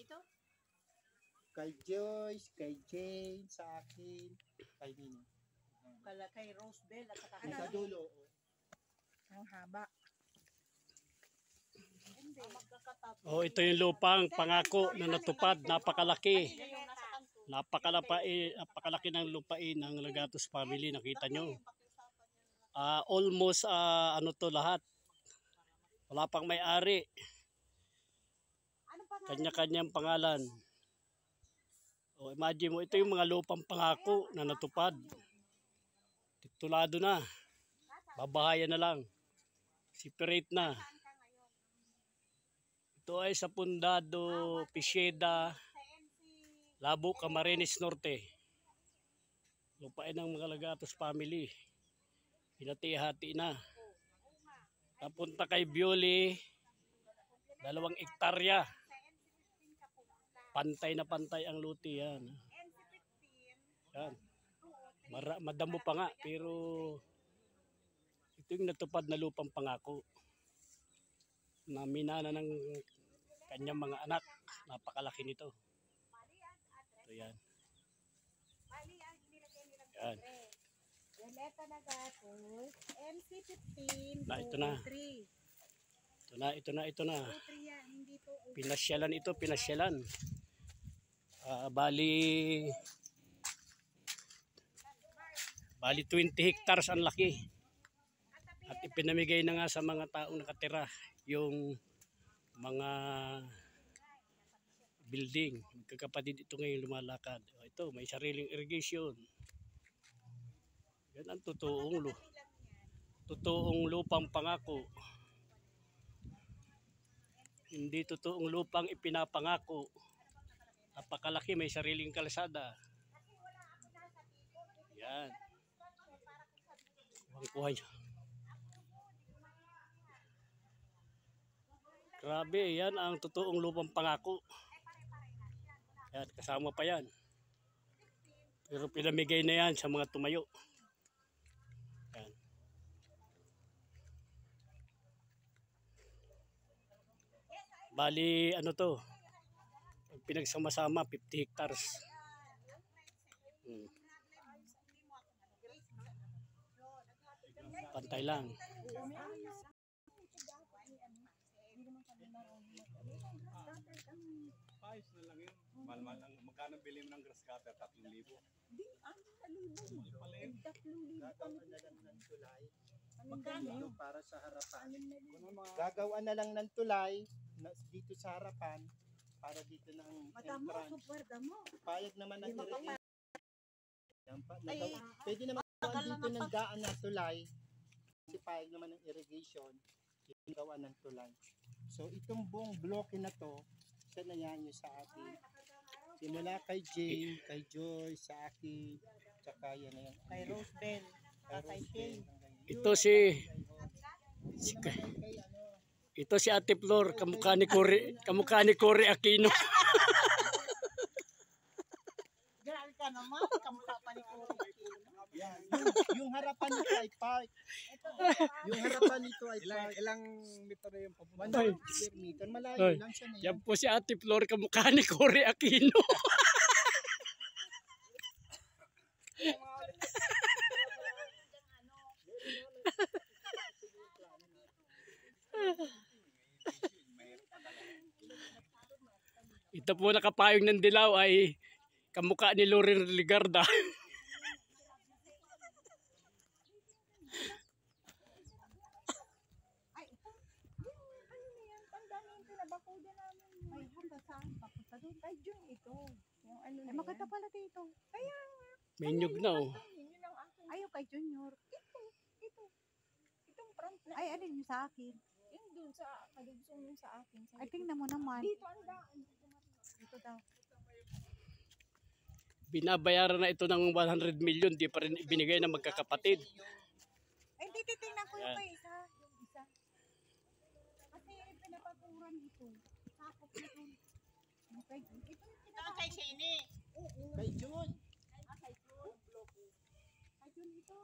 dito? Kay Joyce, kay Jane, sa akin, kay Nini. Kay Rosebell at saka Sa dulo. Ang haba. Oh, ito yung lupang pangako na natupad. Napakalaki. Napakalaki ng lupain ng Legatus family. Nakita nyo. Almost ano to lahat. Wala pang may-ari. Kanya-kanyang pangalan. O, imagine mo, ito yung mga lupang pangako na natupad. Titulado na. Babahayan na lang. Separate na. Ito ay sa Pundado, Pisyeda, Labo, Camarines Norte. Lupain ng mga Legatus family. Hinati-hati na. Napunta kay Bioli, 2 hektarya. Pantay na pantay ang luti yan. Yan. Madamo pa nga, pero ito yung natupad na lupang pangako. Naminana ng kanyang mga anak. Napakalaki nito. Ito yan. Yan. Violeta Legatus, MC15, Ito na. Ito na. Pinasyalan ito, pinasyalan. Bali 20 hectares ang laki. At ipinamigay na nga sa mga taong nakatira yung mga building. Magkakapatid ito ngayon lumalakad. Ito, may sariling irrigation. Yan ang totoong lupang pangako. Hindi totoong lupang ipinapangako. Napakalaki, may sariling kalsada. Yan. Kuha niyo. Grabe, yan ang totoong lupang pangako. Yan, kasama pa yan. Pero pinamigay na yan sa mga tumayo. Yan. Bali, ano to? Pinagsama-sama, 50 hectares. Pantay lang. Ayos na lang yun. Mahal lang. Magkano bili mo ng grass cutter? 3,000. Di, 6,000. 3,000 Gagawan na lang ng tulay. Magkano? Para sa harapan. Gagawa na lang ng tulay dito sa harapan para dito ng entrance. Payag naman ang irrigation. Pwede naman dito ng daan na tulay. Kasi payag naman ng irrigation. Yung gawa ng tulay. So itong buong bloke na to, siya na yan yung sa akin. Simula kay Jane, kay Joy, sa akin, tsaka yan na yan. Kay Rosebell, kay Shane. Ito si Ate Flor, kamukha ni Cory Aquino. Grabe ka naman, kamukha pa ni Cory Aquino. Yung harapan nito ay park. Yung harapan nito ay park. Ilang meter na yung papunta? 100 square meter. Malayo lang siya na yan. Yan po si Ate Flor, kamukha ni Cory Aquino. Ito po nakapayong ng dilaw ay kamukha ni Loren Ligarda. Ay, ito. Ano na yan? Tandaan yung pinabakuda namin. Ay, hanggang saan? Papunta doon. Ay, Jun, ito. Yung ano na yan. Maganda pala dito. Kaya nga. May nyug na oh. Ayaw kay Junior. Ito. Itong front na. Ay, alin yung sa akin? Yung doon sa, kadugsong yung sa akin. Ay, tingnan mo naman. Dito ang daan. Dito daw. Binabayaran na ito ng 100 million, di pa rin ibinigay ng magkakapatid. Ay, hindi, titingnan ko yung isa. Yung isa. Kasi pinapaturan ito. Sakop na ito. Okay. Ito yung Saan kay Shane eh? Oo. Kay June. Kay Jun ito.